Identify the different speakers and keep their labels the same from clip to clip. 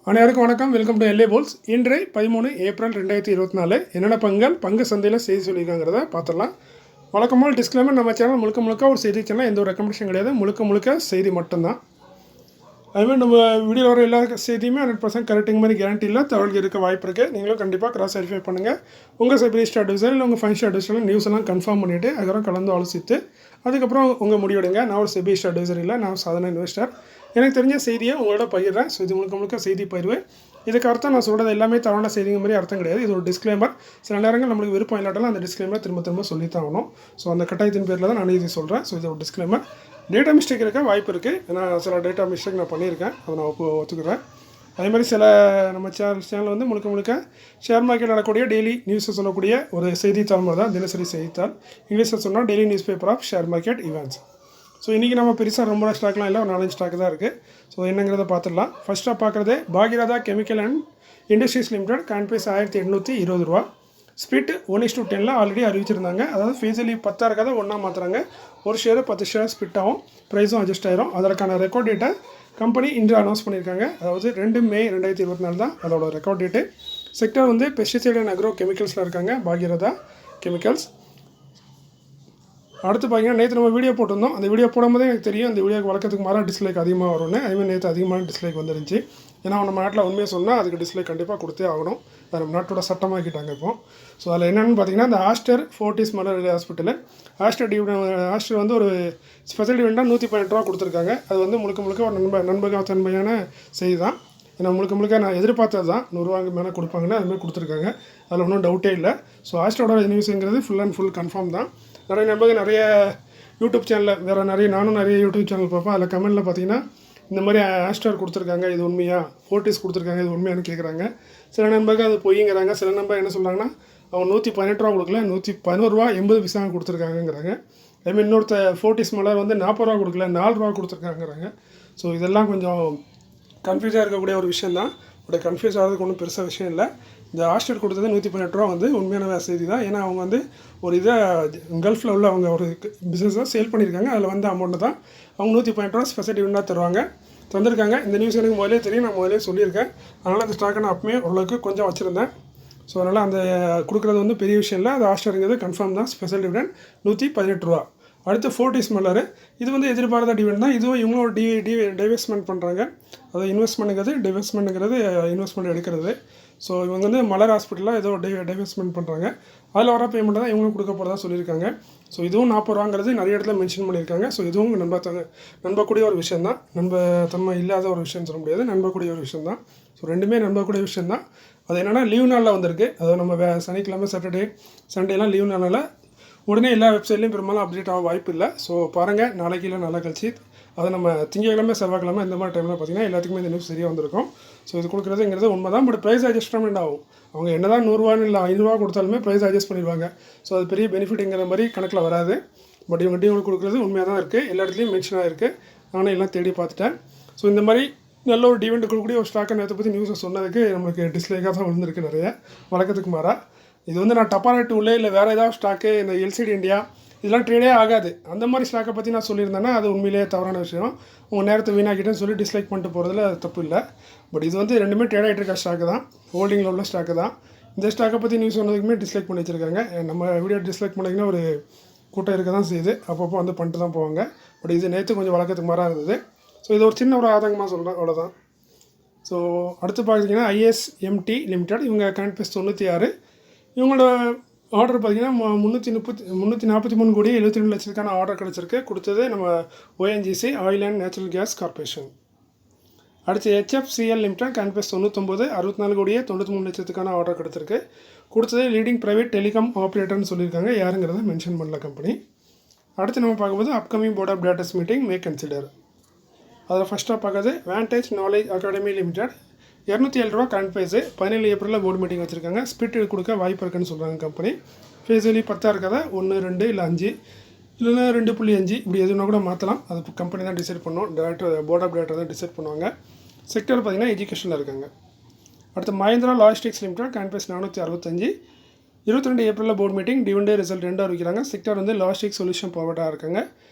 Speaker 1: அனைவருக்கும் வணக்கம். Welcome to LA போல்ஸ். இன்று 13 ஏப்ரல் 2024 என்னென்ன பங்கு சந்தையில் செய்தி சொல்லியிருக்காங்கிறத பார்த்துடலாம். வழக்கமாக டிஸ்க்ளைமர், நம்ம சேனல் முழுக்க ஒரு செய்தி சேனல், எந்த ஒரு ரெக்கமெண்டேஷன் கிடையாது, முழுக்க செய்தி மட்டும்தான். அதுமாதிரி நம்ம வீடியோ வர எல்லா செய்தியுமே 100% கரெக்டிங் மாதிரி கேரண்டி இல்லை, தகவல்கள் இருக்க வாய்ப்பு இருக்குது. நீங்களும் கண்டிப்பாக கிராஸ் வெரிஃபை பண்ணுங்கள். உங்கள் சைபரிஸ்ட் அட்வைசர் இல்லை உங்கள் ஃபைனான்ஷியல் அட்வைசரில் நியூஸ் எல்லாம் கன்ஃபார்ம் பண்ணிவிட்டு அதுக்கப்புறம் கலந்து ஆலோசித்து அதுக்கப்புறம் உங்கள் முடிவெடுங்க. நான் ஒரு செபிஸ்ட் அட்வைசர் இல்லை, நான் சாதாரண இன்வெஸ்டர். எனக்கு தெரிஞ்ச செய்தியை உங்களோட பகிர்றேன். ஸோ இது முழுக்க செய்தி பகிர்வு. இதுக்கு அர்த்தம் நான் சொல்கிறது எல்லாமே தவறான செய்திங்க மாதிரி அர்த்தம் கிடையாது. இது ஒரு டிஸ்க்ளைமர். சில நேரங்கள் நம்மளுக்கு விருப்பம் இல்லாட்டாலும் அந்த டிஸ்க்ளைமரை திரும்ப சொல்லித்தான் ஆகணும். ஸோ அந்த கட்டாயத்தின் பேரில் தான் நான் இது சொல்கிறேன். ஸோ இது ஒரு டிஸ்க்ளைமர். டேட்டா மிஸ்டேக் இருக்க வாய்ப்பு இருக்குது. ஏன்னா சில டேட்டா மிஸ்டேக் நான் பண்ணியிருக்கேன், அதை நான் ஒத்துக்கிறேன். அதே மாதிரி சில நம்ம சேனல் வந்து முழுக்க ஷேர் மார்க்கெட் நடக்கக்கூடிய டெய்லி நியூஸை சொல்லக்கூடிய ஒரு செய்தித்தாள் மாதிரி தான், தினசரி செய்தித்தாள். இங்கிலீஷில் சொன்னால் daily news paper of share market events. So இன்றைக்கி நம்ம பெருசாக ரொம்ப ஸ்டாக்லாம் இல்லை, ஒரு 4-5 ஸ்டாக் தான் இருக்குது. ஸோ என்னங்கிறத பார்த்துடலாம். ஃபஸ்ட்டாக பார்க்குறது Bhagiradha chemical and industries limited. கான் ப்ரைஸ் 1820 ரூபா. ஸ்பிட் 1:10 ஆல்ரெடி அறிவிச்சிருந்தாங்க. அதாவது ஃபேஸலி 10 இருக்காத 1 மாற்றுறாங்க. ஒரு ஷேரு 10 ஷேர் ஸ்பிட் ஆகும், ப்ரைஸும் அட்ஜஸ்ட் ஆயிரும். அதற்கான ரெக்கார்ட் டேட்டை கம்பெனி இன்று அனௌன்ஸ் பண்ணியிருக்காங்க. அதாவது 2 மே 2024 தான் அதோட ரெக்கார்ட் டேட்டு. செக்டர் வந்து பெஸ்டிசைட் அண்ட் அக்ரோ கெமிக்கல்ஸில் இருக்காங்க பாகிரதா கெமிக்கல்ஸ். அடுத்து பார்த்தீங்கன்னா நேற்று நம்ம வீடியோ போட்டிருந்தோம். அந்த வீடியோ போடும்போதே எனக்கு தெரியும் அந்த வீடியோக்கு வழக்கத்துக்கு மாறாக டிஸ்லைக் அதிகமாக வரும்னு. அதுமாதிரி நேற்று அதிகமான டிஸ்லைக் வந்துருந்துச்சு. ஏன்னா நம்ம நாட்டில் உண்மையை சொன்னால் அதுக்கு டிஸ்லைக் கண்டிப்பாக கொடுத்தே ஆகணும். அது நம்ம நாட்டோட சட்டமாக்கிட்டாங்க இப்போ. ஸோ அதில் என்னென்னு பார்த்தீங்கன்னா, இந்த ஆஸ்டர் ஃபோர்டிஸ் மலர் ஹாஸ்பிட்டலு ஆஸ்டர் வந்து ஒரு ஸ்பெஷல் டிவிடெண்டாக 118 ரூபா கொடுத்துருக்காங்க. அது வந்து முழுக்க ஒரு நண்பகத்தன்மையான செய்தி தான். ஏன்னா முழுக்க நான் எதிர்பார்த்தது தான், 100 ரூபாய்க்கு மேலே கொடுப்பாங்கன்னு அதுமாதிரி கொடுத்துருக்காங்க. அதில் ஒன்றும் டவுட்டே இல்லை. ஸோ ஆஸ்டரோட நியூஸுங்கிறது ஃபுல் அண்ட் ஃபுல் கன்ஃபார்ம் தான். நிறைய நண்பர்கள் நிறைய யூடியூப் சேனலில் நானும் நிறைய யூடியூப் சேனல் பார்ப்பேன். அதில் கமெண்ட்டில் பார்த்தீங்கன்னா இந்த மாதிரி ஆஸ்டர் கொடுத்துருக்காங்க, இது உண்மையா, ஃபோர்டிஸ் கொடுத்துருக்காங்க, இது உண்மையானு கேட்குறாங்க. சில நண்பர்கள் அது பொய்ங்கிறாங்க. சில நண்பர் என்ன சொல்கிறாங்கன்னா, அவங்க 118 ரூபா கொடுக்கல, 111 ரூபா 80 பைசா கொடுத்துருக்காங்கிறாங்க. அதுமாதிரி இன்னொருத்த ஃபோர்டிஸ் மலர் வந்து 40 ரூபா கொடுக்கல, 4 ரூபா கொடுத்துருக்காங்கிறாங்க. ஸோ இதெல்லாம் கொஞ்சம் கன்ஃபியூஸாக இருக்கக்கூடிய ஒரு விஷயம் தான். பட் கன்ஃபியூஸ் ஆகிறதுக்கு ஒன்றும் பெருசாக விஷயம் இல்லை. இந்த ஆஸ்டர் கொடுத்தது 118 ரூபா வந்து உண்மையான செய்தி தான். ஏன்னா அவங்க வந்து ஒரு இதை கல்ஃபில் உள்ள அவங்க ஒரு பிஸ்னஸ் தான் சேல் பண்ணியிருக்காங்க. அதில் வந்து அமௌண்ட்டு தான் அவங்க 118 ரூபா ஸ்பெஷல் டிவிடெண்டாக தந்திருக்காங்க. இந்த நியூஸ் எனக்கு முதலே தெரியும், நான் முதலே சொல்லியிருக்கேன். அதனால் அந்த ஸ்டாக்கை நான் அப்பவே ஓரளவுக்கு கொஞ்சம் வச்சுருந்தேன். ஸோ அதனால் அந்த கொடுக்குறது வந்து பெரிய விஷயம் இல்லை. அது ஆஸ்டருங்கிறது கன்ஃபார்ம் தான், ஸ்பெஷல் டிவிடெண்ட் 118 ரூபா. அடுத்து ஃபோர்டிஸ் மலர், இது வந்து எதிர்பாராத டிவிடெண்ட் தான். இதுவும் இவங்களோட டைவெஸ்ட்மெண்ட் பண்ணுறாங்க. அதாவது டைவெஸ்ட்மெண்ட்டுங்கிறது இன்வெஸ்ட்மெண்ட் எடுக்கிறது. ஸோ இவங்க வந்து மலர் ஹாஸ்பிட்டலில் ஏதோ டைவெஸ்ட்மெண்ட் பண்ணுறாங்க. அதில் வர பேமெண்ட்டை தான் இவங்களும் கொடுக்க போகிறதா சொல்லியிருக்காங்க. ஸோ இதுவும் 40 ரூபாங்கிறது நிறைய இடத்துல மென்ஷன் பண்ணியிருக்காங்க. ஸோ இதுவும் நம்பக்கூடிய ஒரு விஷயம் தான். தன்மை இல்லாத ஒரு விஷயம்னு சொல்ல முடியாது, நம்பக்கூடிய ஒரு விஷயம் தான். ஸோ ரெண்டுமே நம்பக்கூடிய விஷயம் தான். அது என்னென்னா லீவ் நாளில் வந்திருக்கு. அதாவது நம்ம சனிக்கிழமை சாட்டர்டே சண்டேலாம் லீவ் நாளில் உடனே எல்லா வெப்சைட்லேயும் பெரும்பாலும் அப்டேட் ஆக வாய்ப்பு இல்லை. ஸோ பாருங்கள், நாளைக்கு இல்லை நாளை கழிச்சு அதை நம்ம திங்கக்கிழமை செவ்வாய்க்கிழமை இந்த மாதிரி டைமில் பார்த்திங்கன்னா எல்லாத்துக்குமே இந்த நியூஸ் சரியாக வந்திருக்கும். ஸோ இது கொடுக்குறதுங்கிறது உண்மை தான். பட் ப்ரைஸ் அட்ஜஸ்ட்மெண்ட் ஆகும். அவங்க என்ன தான் 100 ரூபா இல்லை 500 ரூபா கொடுத்தாலுமே ப்ரைஸ் அட்ஜஸ்ட் பண்ணிடுவாங்க. ஸோ அது பெரிய பெனிஃபிட்டுங்கிற மாதிரி கணக்கில் வராது. பட் இவங்களுக்கு கொடுக்குறது உண்மையாக தான் இருக்குது. எல்லா இடத்துலையும் மென்ஷன் ஆகிருக்கு. நானும் எல்லாம் தேடி பார்த்துட்டேன். ஸோ இந்த மாதிரி நல்ல ஒரு டிவெண்ட் கொடுக்கக்கூடிய ஒரு ஸ்டாக்கை நேற்று பற்றி நியூஸை சொன்னதுக்கு நம்மளுக்கு டிஸ்லைக்காக தான் விழுந்திருக்கு நிறைய, வழக்கத்துக்கு மாறா. இது வந்து நான் டப்பா ரேட்டு உள்ளே இல்லை வேறு ஏதாவது ஸ்டாக்கு, இந்த எல்சிடி இந்தியா இதெல்லாம் ட்ரேடே ஆகாது. அந்த மாதிரி ஸ்டாக்கை பற்றி நான் சொல்லியிருந்தேன்னா அது உண்மையிலேயே தவறான விஷயம். உங்கள் நேரத்தை வீணாக்கிட்டேன்னு சொல்லி டிஸ்லைக் பண்ணிட்டு போகிறதுல தப்பு இல்லை. பட் இது வந்து ரெண்டுமே ட்ரேட் ஆகிட்டு இருக்க ஸ்டாக்கு தான், ஹோல்டிங்கில் உள்ள ஸ்டாக்கு தான். இந்த ஸ்டாக்கை பற்றி நியூஸ் சொன்னதுக்குமே டிஸ்லைக் பண்ணி வச்சுருக்காங்க. நம்ம வீடியோ டிஸ்லைக் பண்ணிங்கன்னா ஒரு கூட்டம் இருக்க தான் செய்யுது, அப்பப்போ வந்து பண்ணிட்டு தான் போவாங்க. பட் இது நேற்று கொஞ்சம் வழக்கத்துக்கு மாறாக இருந்தது. ஸோ இது ஒரு சின்ன ஒரு ஆதங்கமாக சொல்கிறேன், அவ்வளோதான். ஸோ அடுத்து பார்த்தீங்கன்னா ஐஎஸ்எம்டி லிமிடெட், இவங்க கரண்ட் ப்ரைஸ் 96. இவங்களோட ஆர்டர் பார்த்திங்கன்னா 343 கோடி 72 லட்சத்துக்கான ஆர்டர் கிடச்சிருக்கு. கொடுத்தது நம்ம ONGC, oil and natural gas corporation. அடுத்து ஹெச்எஃப்சிஎல் லிமிடெட் கரண்ட் ப்ரைஸ் 99, 64 கோடியே 93 லட்சத்துக்கான ஆர்டர் கிடச்சிருக்கு. கொடுத்தது லீடிங் ப்ரைவேட் டெலிகாம் ஆப்ரேட்டர்னு சொல்லியிருக்காங்க. யாருங்கிறத மென்ஷன் பண்ணல கம்பெனி. அடுத்து நம்ம பார்க்கும்போது upcoming board of directors meeting may consider. அதில் ஃபஸ்ட்டாக பார்க்குறது வேண்டேஜ் நாலேஜ் அகாடமி லிமிடெட் 207 ரூபா கரண்ட் ப்ரைஸ். 17 ஏப்ரலில் போர்டு மீட்டிங் வச்சுருக்காங்க. ஸ்பிட் கொடுக்க வாய்ப்பு இருக்குன்னு சொல்கிறாங்க கம்பெனி. ஃபேஸலி 10 இருக்காத 1, 2 இல்லை 5 இல்லைன்னா 2.5 இப்படி எதுனா கூட மாற்றலாம். அது கம்பெனி தான் டிசைட் பண்ணும். போர்ட் ஆஃப் டேரக்டர் தான் டிசைட் பண்ணுவாங்க. செக்டர் பார்த்திங்கன்னா எஜுகேஷனில் இருக்காங்க. அடுத்து Mahindra logistics limited current price 465. 22 ஏப்ரலில் போர்டு மீட்டிங், டிவிடெண்ட் ரிசல்ட் 2 அறிவிக்கிறாங்க. செக்டர் வந்து லாஜிஸ்டிக் சொல்யூஷன் ப்ரொவைடராக இருக்காங்க.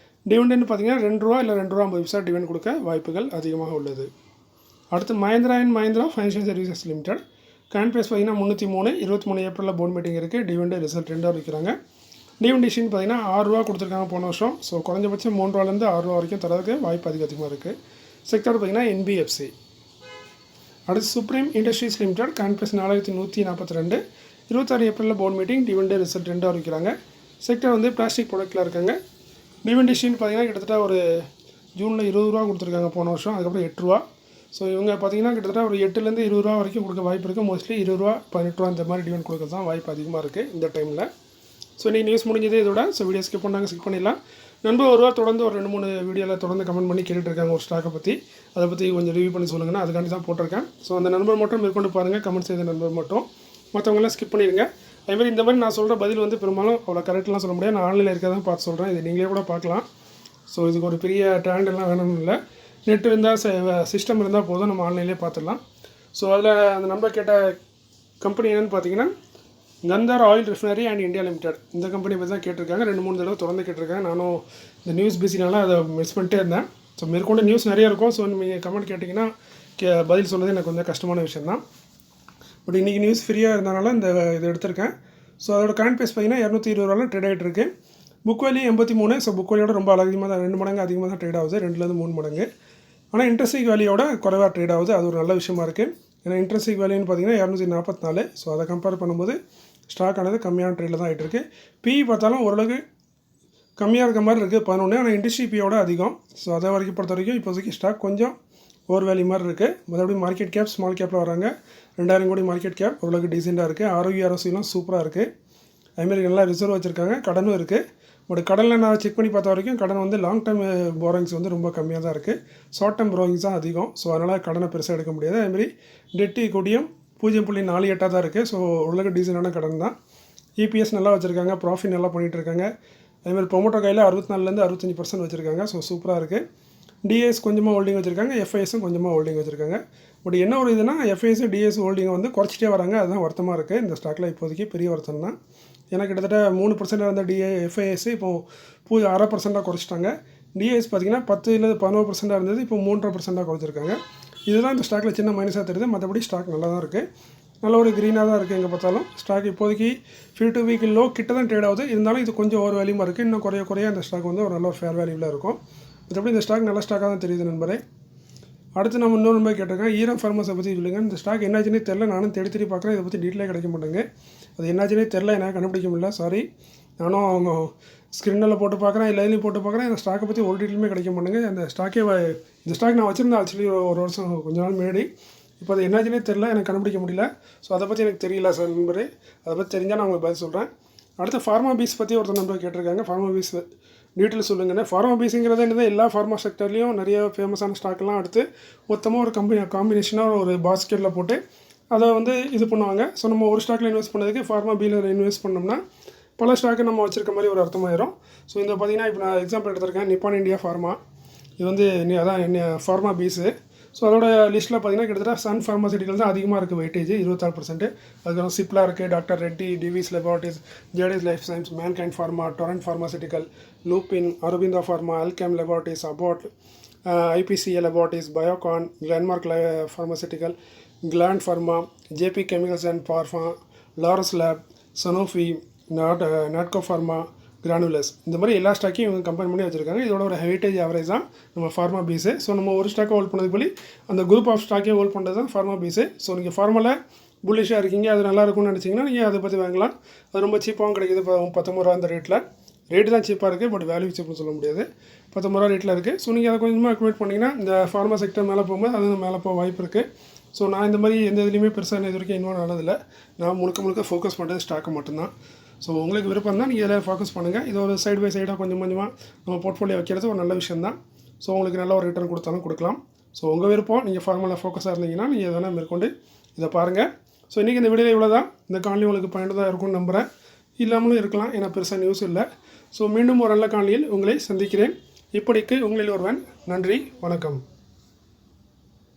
Speaker 1: டிவிடெண்ட் பார்த்திங்கன்னா 2 ரூபா இல்லை 2 ரூபா 50 பைசா டிவிடெண்ட் கொடுக்க வாய்ப்புகள் அதிகமாக உள்ளது. அடுத்து Mahindra and Mahindra financial services limited. Current price பார்த்தீங்கன்னா 303, 23 ஏப்ரலில் போர்ட் மீட்டிங் இருக்குது. டிவிடெண்ட் ரிசல்ட் 2 வைக்கிறாங்க. டிவிடெண்ட் இஷ்யூன்னு பார்த்தீங்கன்னா 6 ரூபா கொடுத்துருக்காங்க போன வருஷம். ஸோ குறைஞ்சபட்சம் 3 ரூபாலேருந்து 6 ரூபா வரைக்கும் தரதுக்கு வாய்ப்பு அதிகமாக இருக்குது. செக்டர் பார்த்தீங்கன்னா என்பிஎஃப்சி. அடுத்து supreme industries limited. Current price 4142, 26 ஏப்ரலில் போர்ட் மீட்டிங். டிவிடெண்ட் ரிசல்ட் 2 வைக்கிறாங்க. செக்டர் வந்து பிளாஸ்டிக் ப்ராடக்ட்டில் இருக்காங்க. டிவிடெண்ட் இஷ்யூன்னு பார்த்தீங்கன்னா கிட்டத்தட்ட ஒரு ஜூனில் 20 ரூபா கொடுத்துருக்காங்க போன வருஷம். அதுக்கப்புறம் 8 ரூபா. ஸோ இவங்க பார்த்தீங்கன்னா கிட்டத்தட்ட ஒரு 8லேருந்து 20 ரூபா வரைக்கும் கொடுக்க வாய்ப்பு இருக்குது. மோஸ்ட்லி 20 ரூபா 18 ரூபா இந்த மாதிரி டிவிடெண்ட் கொடுக்க தான் வாய்ப்பு அதிகமாக இருக்குது இந்த டைமில். ஸோ இன்றைக்கி நியூஸ் முடிஞ்சதே இதோட. ஸோ வீடியோ ஸ்கிப் பண்ணாங்க, ஸ்கிப் பண்ணிடலாம். நண்பர் ஒரு ரூபா தொடர்ந்து ஒரு 2-3 வீடியோவில் தொடர்ந்து கமெண்ட் பண்ணி கேட்டுருக்காங்க ஒரு ஸ்டாக்கை பற்றி. அதை பற்றி கொஞ்சம் ரிவ்யூ பண்ணி சொல்லுங்கன்னா அதுக்காண்டி தான் போட்டிருக்கேன். ஸோ அந்த நண்பர் மட்டும் மேற்கொண்டு பாருங்கள், கமெண்ட் செய்த நண்பர் மட்டும். மற்றவங்களாம் ஸ்கிப் பண்ணிடுங்க. அதேமாதிரி இந்த மாதிரி நான் சொல்கிற பதில் வந்து பெரும்பாலும் அவ்வளோ கரெக்ட்லாம் சொல்ல முடியாது. நான் ஆன்லைனில் இருக்கிறதான் பார்த்து சொல்கிறேன். இது நீங்களே கூட பார்க்கலாம். ஸோ இதுக்கு ஒரு பெரிய டேலண்டெல்லாம் வேணும்னு இல்லை. நெட் இருந்தால் சிஸ்டம் இருந்தால் போதும், நம்ம ஆன்லைன்லேயே பார்த்துடலாம். ஸோ அதில் அந்த நம்பர் கேட்ட கம்பெனி என்னென்னு பார்த்தீங்கன்னா Gandhar oil refinery and India limited. இந்த கம்பெனி பற்றி தான் கேட்டிருக்காங்க. 2-3 தடவை தொடர்ந்து கேட்டிருக்காங்க. நானும் இந்த நியூஸ் பிஸினால அதை மிஸ் பண்ணிட்டே இருந்தேன். ஸோ மேற்கொண்டு நியூஸ் நிறைய இருக்கும். ஸோ நீங்கள் கமெண்ட் கேட்டிங்கன்னா பதில் சொல்கிறது எனக்கு கொஞ்சம் கஷ்டமான விஷயம் தான். பட் இன்றைக்கி நியூஸ் ஃப்ரீயாக இருந்தனால இந்த இதை எடுத்திருக்கேன். ஸோ அதோட கரண்ட் ப்ரைஸ் பார்த்தீங்கன்னா 220 ரூபாவில் ட்ரேட் ஆகிட்டு இருக்குது. Book value 83. ஸோ புக் வேல்யூட ரொம்ப அதிகமாக தான், 2 மடங்கு அதிகமாக தான் ட்ரேட் ஆகுது, 2லேருந்து 3 மடங்கு. ஆனால் இன்ட்ரெஸ்டிக் வேல்யூவோட குறைவாக ட்ரேட் ஆகுது. அது ஒரு நல்ல விஷயமா இருக்குது. ஏன்னா இன்ட்ரெஸ்டிக் வேல்யூன்னு பார்த்தீங்கன்னா 244. ஸோ அதை கம்பேர் பண்ணும்போது ஸ்டாக் ஆனது கம்மியான ட்ரேடில் தான் ஆகிட்டு இருக்குது. பிஇ பார்த்தாலும் ஓரளவுக்கு கம்மியாக இருக்க மாதிரி இருக்குது 11. ஆனால் இண்டஸ்ட்ரி பியோட அதிகம். ஸோ அதை வரைக்கும் பொறுத்த வரைக்கும் இப்போதைக்கு ஸ்டாக் கொஞ்சம் ஓவர் வேல்யூ மாதிரி இருக்குது. மறுபடியும் மார்க்கெட் கேப் ஸ்மால் கேப்பில் வராங்க. 2000 கோடி மார்க்கெட் கேப் ஓரளவுக்கு டீசெண்டாக இருக்குது. ஆரோக்கியம் சூப்பராக இருக்குது. அதுமாரி நல்லா ரிசர்வ் வச்சுருக்காங்க. கடனும் இருக்குது. பட் கடனில் நான் செக் பண்ணி பார்த்த வரைக்கும் கடன் வந்து லாங் டேர்ம் போரோயிங்ஸ் வந்து ரொம்ப கம்மியாக தான் இருக்குது. ஷார்ட் டேர்ம் போரோயிங்ஸ் தான் அதிகம். ஸோ அதனால் கடனை பெருசாக எடுக்க முடியாது. அதுமாரி டெட் ஈக்விட்டியும் 0.48 தான் இருக்குது. ஸோ ஓரளவுக்கு டீசெண்டான கடன் தான். இபிஎஸ் நல்லா வச்சுருக்காங்க. ப்ராஃபிட் நல்லா பண்ணிகிட்டு இருக்காங்க. அதுமாதிரி ப்ரொமோட்டர் கையில் 64லேருந்து 65% வச்சுருக்காங்க. ஸோ சூப்பராக இருக்குது. டிஎஸ் கொஞ்சமாக ஹோல்டிங் வச்சுருக்காங்க. எஃப்ஐஎஸும் கொஞ்சமாக ஹோல்டிங் வச்சுருக்காங்க. பட் என்ன ஒரு இதுனா எஃப்ஐஎஸ் டிஎஸ் ஹோல்டிங்கை வந்து குறைச்சிட்டே வராங்க. அதுதான் வருத்தமாக இருக்குது இந்த ஸ்டாக்கில். இப்போதைக்கு பெரிய வருத்தம் தான். ஏன்னா கிட்டத்தட்ட 3% இருந்த எஃப்ஐஎஸ் இப்போது 1/2% குறைச்சிட்டாங்க. டிஎஸ் பார்த்திங்கன்னா 10-11% 11% இருந்தது. இப்போ 3.5% குறைச்சிருக்காங்க. இதுதான் இந்த ஸ்டாக்கில் சின்ன மைனஸாக தெரியுது. மற்றபடி ஸ்டாக் நல்லா தான் இருக்குது. நல்ல ஒரு க்ரீனாக தான் இருக்குது எங்கே பார்த்தாலும். ஸ்டாக் இப்போதைக்கு 2 வீக் லோ கிட்ட தான் ட்ரேட் ஆகுது. இருந்தாலும் இது கொஞ்சம் ஓவர் வேல்யூமாக இருக்குது. இன்னும் குறைய அந்த ஸ்டாக் வந்து ஒரு நல்ல ஒரு ஃபேர் வேல்யூவில் இருக்கும். மற்றபடி இந்த ஸ்டாக் நல்ல ஸ்டாக்காக தான் தெரியுது நண்பரே. அடுத்து நம்ம இன்னொரு நம்பர் கேட்டிருக்கேன். ஈரம் ஃபார்மஸை பற்றி சொல்லுங்கள். இந்த ஸ்டாக் என்னாச்சுன்னே தெரில. நானும் தேடி பார்க்குறேன். இதை பற்றி டீட்டெயிலாக கிடைக்க மாட்டேங்க. அது என்னாச்சுன்னே தெரில. எனக்கு கண்டுபிடிக்க முடியல. சாரி. நானும் அவங்க ஸ்க்ரீனில் போட்டு பார்க்குறேன், லைன்லையும் போட்டு பார்க்குறேன். இந்த ஸ்டாக்கை பற்றி ஒரு டீட்டெயிலுமே கிடைக்க மாட்டேங்க. இந்த ஸ்டாக் நான் வச்சுருந்தேன் ஆக்சுவலி ஒரு வருஷம் கொஞ்ச நாள் முன்னாடி. இப்போ அது என்னாச்சுன்னே தெரில. எனக்கு கண்டுபிடிக்க முடியல. ஸோ அதை பற்றி எனக்கு தெரியல சார் நண்பரே. அதை பற்றி தெரிஞ்சால் நான் உங்களுக்கு பதில் சொல்கிறேன். அடுத்து ஃபார்மா பீஸ் பற்றி ஒருத்தர் நண்பர் கேட்டிருக்காங்க. ஃபார்மா பீஸ் டீட்டெயில் சொல்லுங்கண்ணே. ஃபார்மா பீஸுங்கிறது என்னது, எல்லா ஃபார்மா செக்டர்லேயும் நிறைய ஃபேமஸான ஸ்டாக்லாம் எடுத்து மொத்தமாக ஒரு காம்பினேஷனாக ஒரு பாஸ்கெட்டில் போட்டு அதை வந்து இது பண்ணுவாங்க. ஸோ நம்ம ஒரு ஸ்டாக்கில் இன்வெஸ்ட் பண்ணதுக்கு ஃபார்மா பியில் இன்வெஸ்ட் பண்ணோம்னா பல ஸ்டாக்கு நம்ம வச்சுருக்க மாதிரி ஒரு அர்த்தமாயிரும். ஸோ இந்த பார்த்திங்கன்னா இப்போ நான் எக்ஸாம்பிள் எடுத்திருக்கேன். நிப்பான் இந்தியா ஃபார்மா. இது வந்து அதான் ஃபார்மா பீஸு. ஸோ அதோட லிஸ்ட்டில் பார்த்திங்கன்னா கிட்டத்தட்ட சன் ஃபார்மாசிட்டிக்கல் தான் அதிகமாக இருக்குது வெயிட்டேஜ் 26%. அதுக்கப்புறம் சிப்லா இருக்குது, doctor Reddy, Divi's laboratories, Zydus life science, Mankind pharma, Torrent pharmaceutical, Lupin, Aurobindo pharma, Alkem laboratories, Abbott, IPCA laboratories, Biocon, Glenmark pharmaceutical, Gland pharma, JB chemicals and pharma, Laurus lab, Sanofi, Natco pharma, Granules. இந்த மாதிரி எல்லா ஸ்டாக்கையும் இவங்க கம்பேர் பண்ணி வச்சுருக்காங்க. இதோட ஒரு ஹெரிட்டேஜ் ஆவரேஜ் தான் நம்ம ஃபார்மா பீஸு. ஸோ நம்ம ஒரு ஸ்டாக்கை ஹோல்ட் பண்ணது போய் அந்த குரூப் ஆஃப் ஸ்டாக்கே ஹோல்ட் பண்ணுறது தான் ஃபார்மா பீஸு. ஸோ நீங்கள் ஃபார்மாவில் புல்லிஷாக இருக்கீங்க, அது நல்லா இருக்கும்னு நினச்சிங்கன்னா நீங்கள் அதை பற்றி வாங்கலாம். அது ரொம்ப சீப்பாகவும் கிடைக்கிது. 19 ரூபா அந்த ரேட்டு தான் சீப்பாக இருக்குது. பட் வேல்யூ சீப்னு சொல்ல முடியாது. 19 ரூபா ரேட்டில் இருக்குது. ஸோ நீங்கள் அதை கொஞ்சமாக அக்குமேட் பண்ணிங்கன்னா இந்த ஃபார்மா செக்டர் மேலே போகும்போது அது மேலே போக வாய்ப்பு இருக்குது. ஸோ நான் இந்த மாதிரி எந்த இதுலேயுமே பெருசாக இது வரைக்கும் இன்வால்வ் ஆனதில்லை. நான் முழுக்க ஃபோக்கஸ் பண்ணுறது ஸ்டாக்கை மட்டும்தான். ஸோ உங்களுக்கு விருப்பம் தான் நீங்கள் இதில் ஃபோக்கஸ் பண்ணுங்கள். இது ஒரு சைடு பை சைடாக கொஞ்சமாக நம்ம போர்ட்ஃபோலியோ வைக்கிறது ஒரு நல்ல விஷயம் தான். ஸோ உங்களுக்கு நல்ல ஒரு ரிட்டர்ன் கொடுத்தாலும் கொடுக்கலாம். ஸோ உங்கள் விருப்பம். நீங்கள் ஃபார்முலா ஃபோக்கஸாக இருந்தீங்கன்னா நீங்கள் எதனா மேற்கொண்டு இதை பாருங்கள். ஸோ இன்றைக்கி இந்த வீடியோ இவ்வளோ தான். இந்த காணொலி உங்களுக்கு பயனுள்ளதாக இருக்கும்னு நம்புகிறேன். இல்லாமலும் இருக்கலாம், ஏன்னா பெருசாக நியூஸ் இல்லை. ஸோ மீண்டும் ஒரு நல்ல காணொலியில் உங்களை சந்திக்கிறேன். இப்படிக்கு உங்களில் ஒருவன். நன்றி, வணக்கம்.